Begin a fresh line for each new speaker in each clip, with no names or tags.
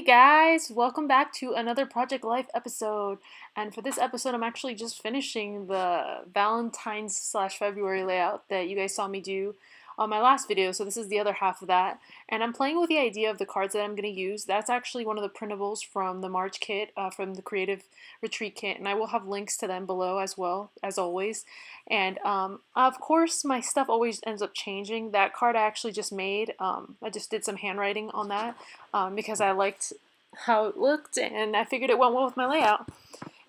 guys, welcome back to another Project Life episode. And for this episode, I'm actually just finishing the Valentine's slash February layout that you guys saw me do on my last video. So this is the other half of that. And I'm playing with the idea of the cards that I'm going to use. That's actually one of the printables from the March kit, from the Creative Retreat kit. And I will have links to them below as well, as always. And of course, my stuff always ends up changing. That card I actually just made, I just did some handwriting on that because I liked how it looked and I figured it went well with my layout.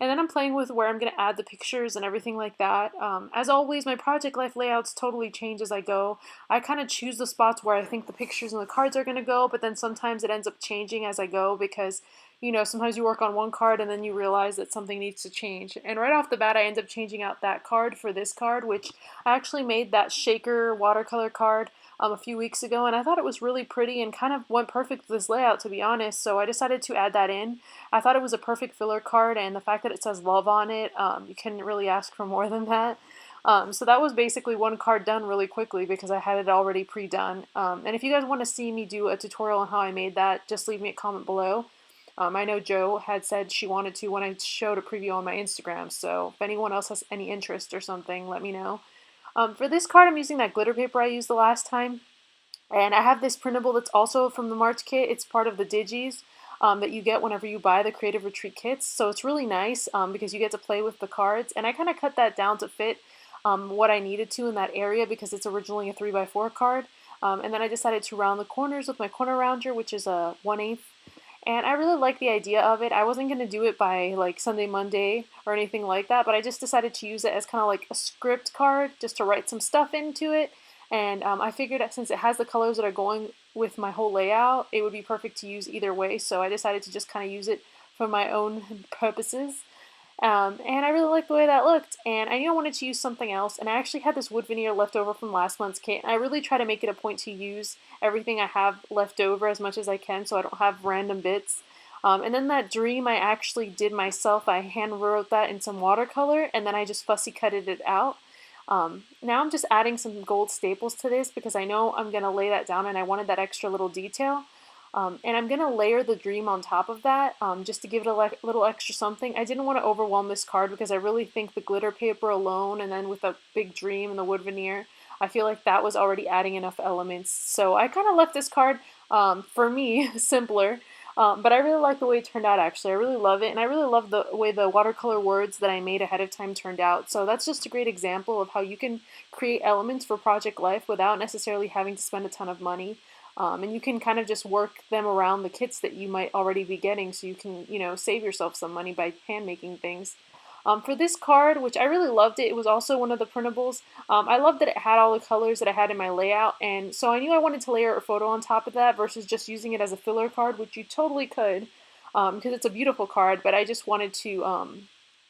And then I'm playing with where I'm going to add the pictures and everything like that. As always, my Project Life layouts totally change as I go. I kind of choose the spots where I think the pictures and the cards are going to go, but then sometimes it ends up changing as I go because, you know, sometimes you work on one card and then you realize that something needs to change. And right off the bat, I end up changing out that card for this card, which I actually made that shaker watercolor card a few weeks ago, and I thought it was really pretty and kind of went perfect with this layout, to be honest, so I decided to add that in. I thought it was a perfect filler card, and the fact that it says love on it, you couldn't really ask for more than that. So that was basically one card done really quickly because I had it already pre-done. And if you guys want to see me do a tutorial on how I made that, just leave me a comment below. I know Jo had said she wanted to when I showed a preview on my Instagram, so if anyone else has any interest or something, let me know. For this card, I'm using that glitter paper I used the last time. And I have this printable that's also from the March kit. It's part of the Digis that you get whenever you buy the Creative Retreat kits. So it's really nice because you get to play with the cards. And I kind of cut that down to fit what I needed to in that area because it's originally a 3x4 card. And then I decided to round the corners with my corner rounder, which is a 1/8. And I really like the idea of it. I wasn't going to do it by like Sunday, Monday or anything like that, but I just decided to use it as kind of like a script card just to write some stuff into it. And I figured that since it has the colors that are going with my whole layout, it would be perfect to use either way. So I decided to just kind of use it for my own purposes. And I really liked the way that looked, and I knew I wanted to use something else, and I actually had this wood veneer left over from last month's kit, and I really try to make it a point to use everything I have left over as much as I can so I don't have random bits. And then that dream I actually did myself. I hand wrote that in some watercolor, and then I just fussy cutted it out. Now I'm just adding some gold staples to this because I know I'm going to lay that down and I wanted that extra little detail. And I'm going to layer the dream on top of that just to give it a little extra something. I didn't want to overwhelm this card because I really think the glitter paper alone and then with a big dream and the wood veneer, I feel like that was already adding enough elements. So I kind of left this card, for me, simpler. But I really like the way it turned out, actually. I really love it, and I really love the way the watercolor words that I made ahead of time turned out. So that's just a great example of how you can create elements for Project Life without necessarily having to spend a ton of money. And you can kind of just work them around the kits that you might already be getting so you can, you know, save yourself some money by hand making things. For this card, which I really loved it was also one of the printables. I loved that it had all the colors that I had in my layout, and so I knew I wanted to layer a photo on top of that versus just using it as a filler card, which you totally could, because it's a beautiful card, but I just wanted to,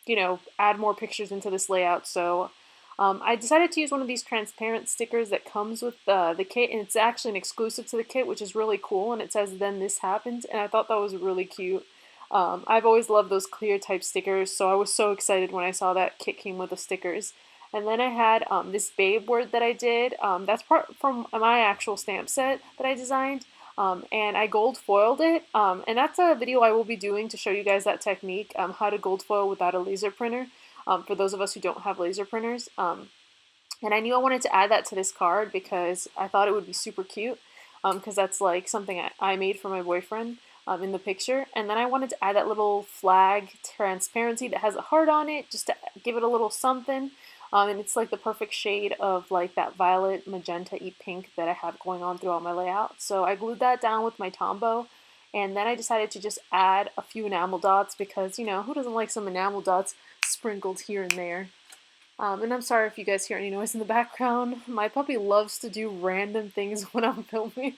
you know, add more pictures into this layout, so I decided to use one of these transparent stickers that comes with the kit, and it's actually an exclusive to the kit, which is really cool, and it says, "Then this happened," and I thought that was really cute. I've always loved those clear type stickers, so I was so excited when I saw that kit came with the stickers. And then I had this babe word that I did. That's part from my actual stamp set that I designed. And I gold foiled it. And that's a video I will be doing to show you guys that technique, how to gold foil without a laser printer, for those of us who don't have laser printers. And I knew I wanted to add that to this card because I thought it would be super cute, because that's like something I made for my boyfriend in the picture. And then I wanted to add that little flag transparency that has a heart on it just to give it a little something. And it's like the perfect shade of like that violet, magenta-y pink that I have going on throughout my layout. So I glued that down with my Tombow. And then I decided to just add a few enamel dots because, you know, who doesn't like some enamel dots sprinkled here and there? And I'm sorry if you guys hear any noise in the background. My puppy loves to do random things when I'm filming.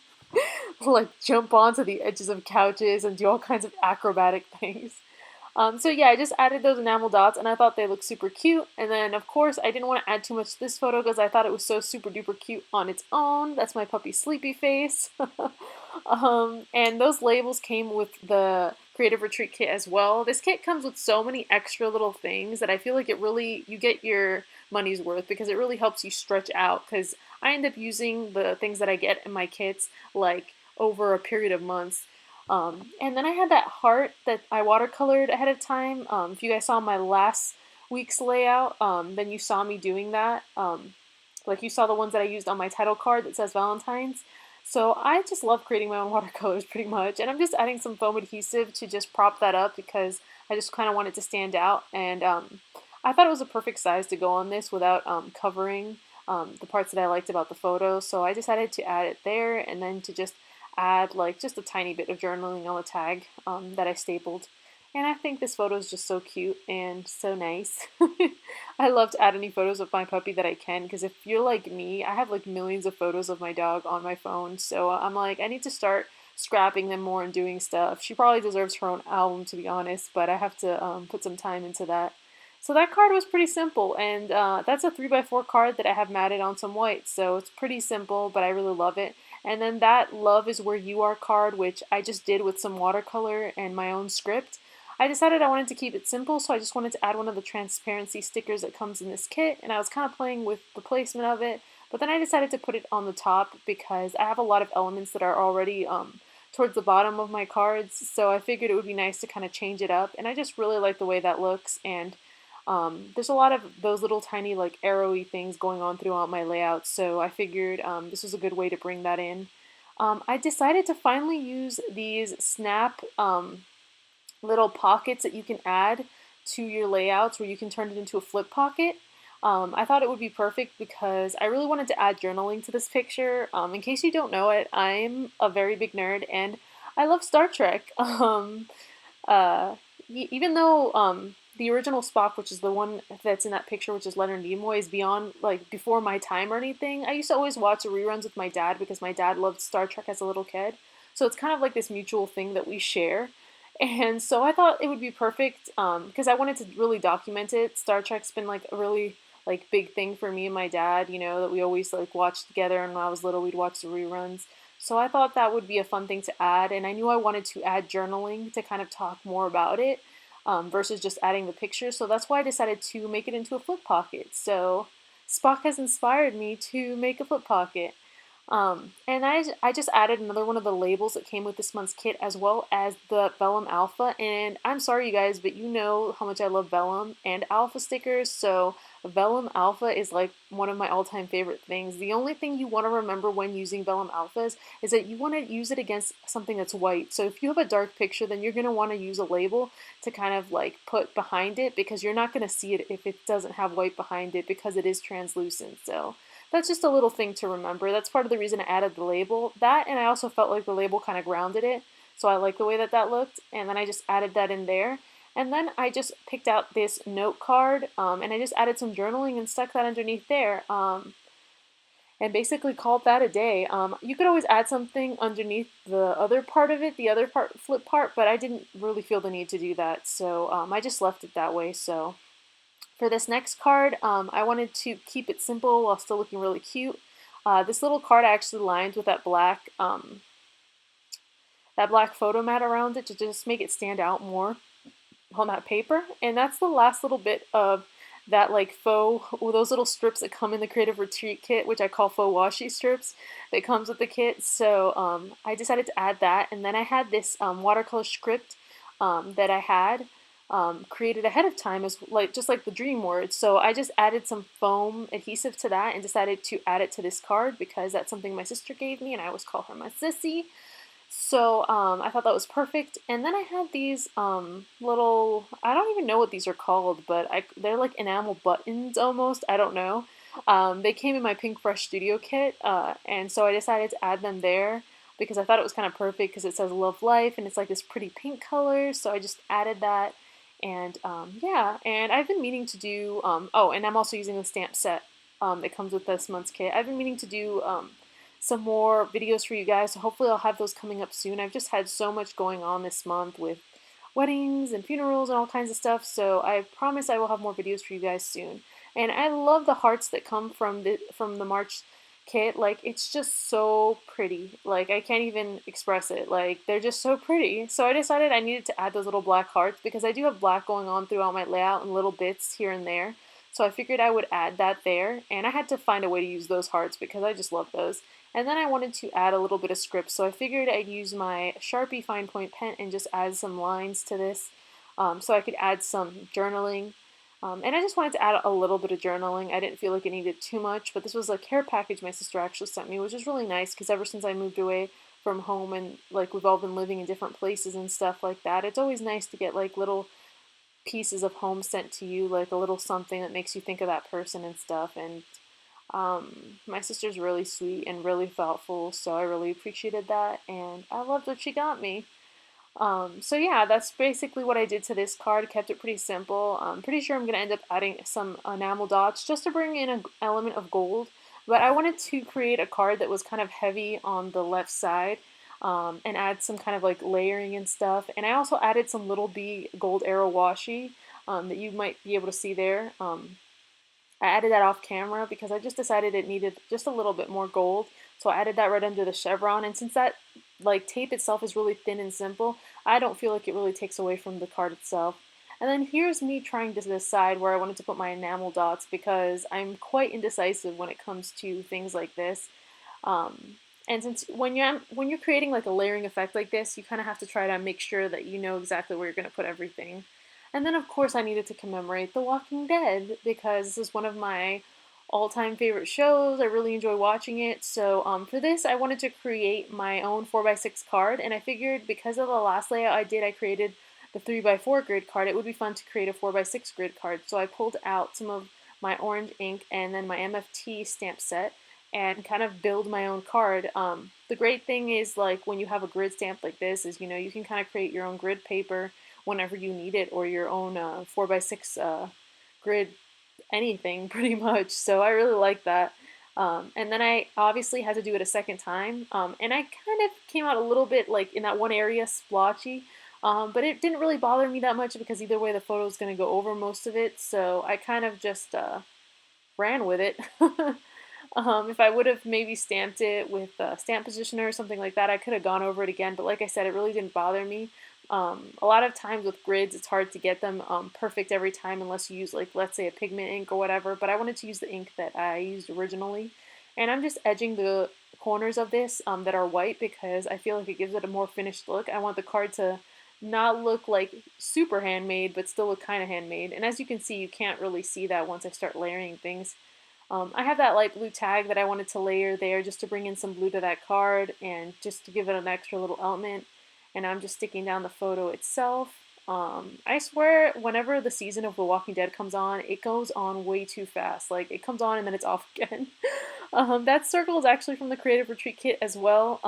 Like jump onto the edges of couches and do all kinds of acrobatic things. So yeah, I just added those enamel dots and I thought they looked super cute. And then of course I didn't want to add too much to this photo because I thought it was so super duper cute on its own. That's my puppy's sleepy face. And those labels came with the Creative Retreat kit as well. This kit comes with so many extra little things that I feel like you get your money's worth because it really helps you stretch out, because I end up using the things that I get in my kits like over a period of months. And then I had that heart that I watercolored ahead of time. If you guys saw my last week's layout, then you saw me doing that. Like you saw the ones that I used on my title card that says Valentine's. So I just love creating my own watercolors pretty much. And I'm just adding some foam adhesive to just prop that up because I just kind of want it to stand out. And I thought it was a perfect size to go on this without covering the parts that I liked about the photo. So I decided to add it there and then to just add like just a tiny bit of journaling on the tag that I stapled. And I think this photo is just so cute and so nice. I love to add any photos of my puppy that I can because if you're like me, I have like millions of photos of my dog on my phone. So I'm like, I need to start scrapping them more and doing stuff. She probably deserves her own album to be honest, but I have to put some time into that. So that card was pretty simple, and that's a 3x4 card that I have matted on some white. So it's pretty simple, but I really love it. And then that Love Is Where You Are card, which I just did with some watercolor and my own script. I decided I wanted to keep it simple, so I just wanted to add one of the transparency stickers that comes in this kit, and I was kind of playing with the placement of it, but then I decided to put it on the top because I have a lot of elements that are already towards the bottom of my cards, so I figured it would be nice to kind of change it up, and I just really like the way that looks, and there's a lot of those little tiny like arrowy things going on throughout my layout, so I figured this was a good way to bring that in. I decided to finally use these snap little pockets that you can add to your layouts where you can turn it into a flip pocket. I thought it would be perfect because I really wanted to add journaling to this picture. In case you don't know it, I'm a very big nerd and I love Star Trek. Even though the original Spock, which is the one that's in that picture, which is Leonard Nimoy, is beyond, like, before my time or anything, I used to always watch the reruns with my dad because my dad loved Star Trek as a little kid. So it's kind of like this mutual thing that we share. And so I thought it would be perfect because I wanted to really document it. Star Trek's been like a really like big thing for me and my dad, you know, that we always like watched together, and when I was little we'd watch the reruns. So I thought that would be a fun thing to add, and I knew I wanted to add journaling to kind of talk more about it versus just adding the picture. So that's why I decided to make it into a flip pocket. So Spock has inspired me to make a flip pocket. And I just added another one of the labels that came with this month's kit as well as the Vellum Alpha. And I'm sorry you guys, but you know how much I love Vellum and Alpha stickers. So Vellum Alpha is like one of my all-time favorite things. The only thing you want to remember when using Vellum Alphas is that you want to use it against something that's white. So if you have a dark picture, then you're going to want to use a label to kind of like put behind it because you're not going to see it if it doesn't have white behind it because it is translucent. So that's just a little thing to remember. That's part of the reason I added the label. That, and I also felt like the label kind of grounded it, so I like the way that that looked, and then I just added that in there. And then I just picked out this note card, and I just added some journaling and stuck that underneath there, and basically called that a day. You could always add something underneath the other part of it, the other part, flip part, but I didn't really feel the need to do that, so I just left it that way, so... For this next card, I wanted to keep it simple while still looking really cute. This little card actually lined with that black photo mat around it to just make it stand out more on that paper. And that's the last little bit of that like faux, those little strips that come in the Creative Retreat kit, which I call faux washi strips that comes with the kit. So I decided to add that. And then I had this watercolor script that I had created ahead of time as like just like the dream words. So I just added some foam adhesive to that and decided to add it to this card because that's something my sister gave me and I always call her my sissy. So I thought that was perfect. And then I had these little, I don't even know what these are called, but they're like enamel buttons almost. I don't know. They came in my Pink Fresh Studio kit, and so I decided to add them there because I thought it was kind of perfect because it says Love Life and it's like this pretty pink color. So I just added that. And yeah, and I've been meaning to do, oh, and I'm also using the stamp set that comes with this month's kit. I've been meaning to do some more videos for you guys, so hopefully I'll have those coming up soon. I've just had so much going on this month with weddings and funerals and all kinds of stuff, so I promise I will have more videos for you guys soon. And I love the hearts that come from the March kit. Like, it's just so pretty. Like, I can't even express it. Like, they're just so pretty. So I decided I needed to add those little black hearts because I do have black going on throughout my layout and little bits here and there. So I figured I would add that there, and I had to find a way to use those hearts because I just love those. And then I wanted to add a little bit of script, so I figured I'd use my Sharpie fine point pen and just add some lines to this, so I could add some journaling. And I just wanted to add a little bit of journaling. I didn't feel like it needed too much, but this was a care package my sister actually sent me, which is really nice because ever since I moved away from home and like we've all been living in different places and stuff like that, it's always nice to get like little pieces of home sent to you, like a little something that makes you think of that person and stuff. And my sister's really sweet and really thoughtful, so I really appreciated that, and I loved what she got me. So yeah, that's basically what I did to this card. Kept it pretty simple. I'm pretty sure I'm going to end up adding some enamel dots just to bring in an element of gold. But I wanted to create a card that was kind of heavy on the left side, and add some kind of like layering and stuff. And I also added some Little B gold arrow washi that you might be able to see there. I added that off camera because I just decided it needed just a little bit more gold. So I added that right under the chevron, and since that like tape itself is really thin and simple, I don't feel like it really takes away from the card itself. And then here's me trying to decide where I wanted to put my enamel dots because I'm quite indecisive when it comes to things like this. And since when you're creating like a layering effect like this, you kind of have to try to make sure that you know exactly where you're going to put everything. And then of course I needed to commemorate The Walking Dead because this is one of my all-time favorite shows. I really enjoy watching it. So for this, I wanted to create my own 4x6 card, and I figured because of the last layout I did, I created the 3x4 grid card. It would be fun to create a 4x6 grid card. So I pulled out some of my orange ink and then my MFT stamp set and kind of build my own card. The great thing is like when you have a grid stamp like this is you can kind of create your own grid paper whenever you need it, or your own 4x6 grid anything pretty much. So I really like that. And then I obviously had to do it a second time, and I kind of came out a little bit like in that one area splotchy, but it didn't really bother me that much because either way the photo is going to go over most of it, so I kind of just ran with it. If I would have maybe stamped it with a stamp positioner or something like that, I could have gone over it again, but like I said, it really didn't bother me. A lot of times with grids, it's hard to get them perfect every time unless you use, like, let's say a pigment ink or whatever, but I wanted to use the ink that I used originally. And I'm just edging the corners of this that are white because I feel like it gives it a more finished look. I want the card to not look like super handmade, but still look kind of handmade. And as you can see, you can't really see that once I start layering things. I have that light blue tag that I wanted to layer there just to bring in some blue to that card and just to give it an extra little element. And I'm just sticking down the photo itself. I swear, whenever the season of The Walking Dead comes on, it goes on way too fast. Like, it comes on and then it's off again. That circle is actually from the Creative Retreat kit as well.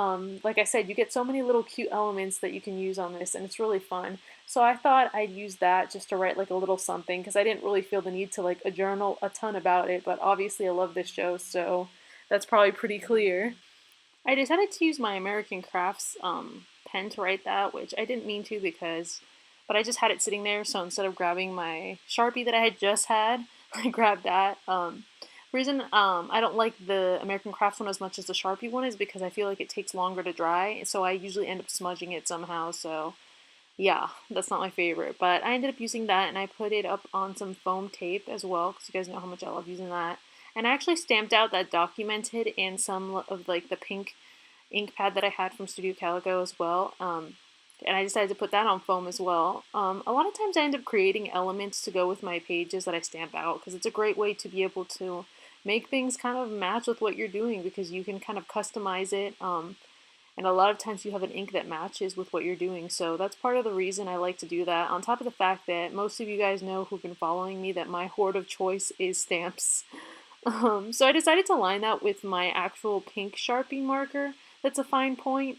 Like I said, you get so many little cute elements that you can use on this, and it's really fun. So I thought I'd use that just to write like a little something, because I didn't really feel the need to like a journal a ton about it, but obviously I love this show, so that's probably pretty clear. I decided to use my American Crafts pen to write that, which I didn't mean to but I just had it sitting there, so instead of grabbing my Sharpie that I had just had, I grabbed that. Reason I don't like the American Crafts one as much as the Sharpie one is because I feel like it takes longer to dry, so I usually end up smudging it somehow, so yeah, that's not my favorite. But I ended up using that, and I put it up on some foam tape as well, because you guys know how much I love using that. And I actually stamped out that documented in some of like the pink ink pad that I had from Studio Calico as well. And I decided to put that on foam as well. A lot of times I end up creating elements to go with my pages that I stamp out because it's a great way to be able to make things kind of match with what you're doing because you can kind of customize it. And a lot of times you have an ink that matches with what you're doing. So that's part of the reason I like to do that. On top of the fact that most of you guys know who've been following me that my hoard of choice is stamps. So I decided to line that with my actual pink Sharpie marker that's a fine point,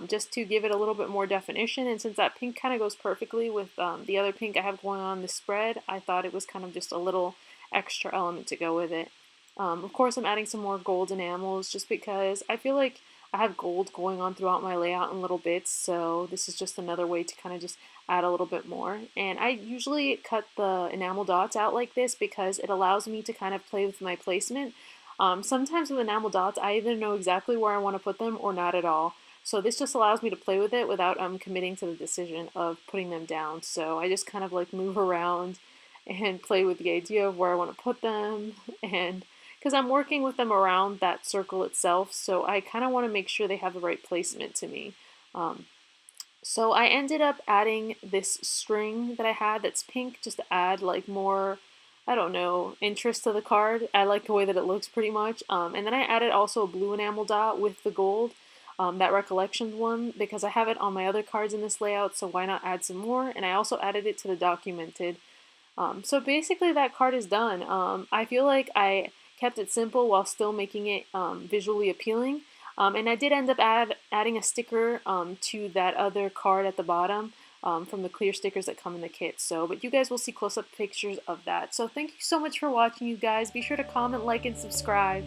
just to give it a little bit more definition. And since that pink kind of goes perfectly with the other pink I have going on the spread, I thought it was kind of just a little extra element to go with it. Of course, I'm adding some more gold enamels just because I feel like I have gold going on throughout my layout in little bits, so this is just another way to kind of just add a little bit more. And I usually cut the enamel dots out like this because it allows me to kind of play with my placement. Sometimes with enamel dots, I either know exactly where I want to put them or not at all. So this just allows me to play with it without committing to the decision of putting them down. So I just kind of like move around and play with the idea of where I want to put them, and because I'm working with them around that circle itself, so I kind of want to make sure they have the right placement to me. Um, so I ended up adding this string that I had that's pink just to add like more, I don't know, interest to the card. I like the way that it looks pretty much. And then I added also a blue enamel dot with the gold, that Recollections one, because I have it on my other cards in this layout, so why not add some more? And I also added it to the Documented. So basically that card is done. I feel like I kept it simple while still making it visually appealing. And I did end up adding a sticker to that other card at the bottom from the clear stickers that come in the kit. So, but you guys will see close-up pictures of that. So thank you so much for watching, you guys. Be sure to comment, like, and subscribe.